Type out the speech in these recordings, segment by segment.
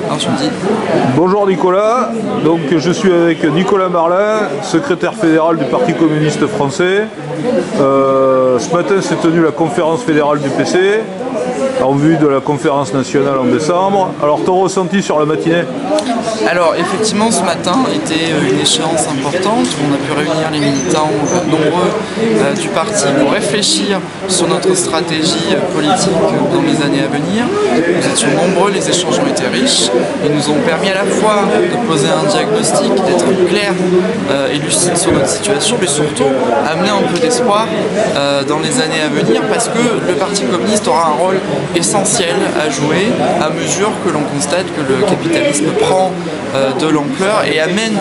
Enchanté. Bonjour Nicolas, donc je suis avec Nicolas Marlin, secrétaire fédéral du Parti communiste français. Ce matin s'est tenue la conférence fédérale du PC, en vue de la conférence nationale en décembre. Alors ton ressenti sur la matinée? Alors effectivement ce matin était une échéance importante où on a pu réunir les militants nombreux du parti pour réfléchir sur notre stratégie politique dans les années à venir. Nous étions nombreux, les échanges ont été riches et nous ont permis à la fois de poser un diagnostic, d'être clair et lucide sur notre situation, mais surtout amener un peu d'espoir dans les années à venir, parce que le Parti communiste aura un rôle essentiel à jouer à mesure que l'on constate que le capitalisme prend de l'ampleur et amène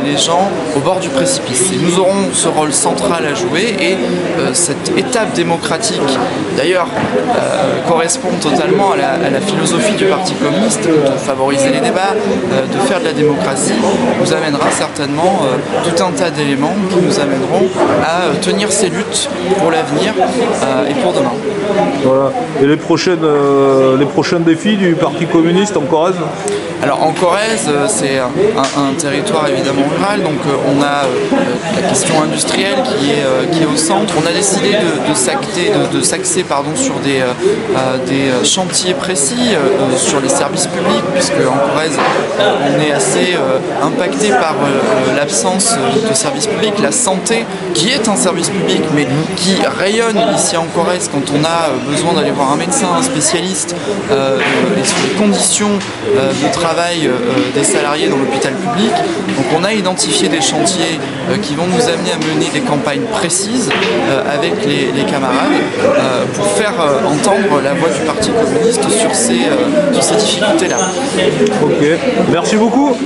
les gens au bord du précipice. Et nous aurons ce rôle central à jouer, et cette étape démocratique, d'ailleurs, correspond totalement à la philosophie du Parti communiste, de favoriser les débats, de faire de la démocratie, nous amènera certainement tout un tas d'éléments qui nous amèneront à tenir ces luttes pour l'avenir et pour demain. Voilà. Et les prochains défis du Parti communiste en Corrèze? Alors en Corrèze, c'est un territoire évidemment rural, donc on a la question industrielle qui est au centre. On a décidé de s'axer sur des chantiers précis sur les services publics, puisque en Corrèze on est assez impacté par l'absence de services publics. La santé, qui est un service public, mais qui rayonne ici en Corrèze quand on a besoin d'aller voir un médecin, un spécialiste, et sur les conditions de travail des salariés dans l'hôpital public. Donc on a identifié des chantiers qui vont nous amener à mener des campagnes précises avec les camarades pour faire entendre la voix du Parti communiste sur ces difficultés-là. Ok, merci beaucoup.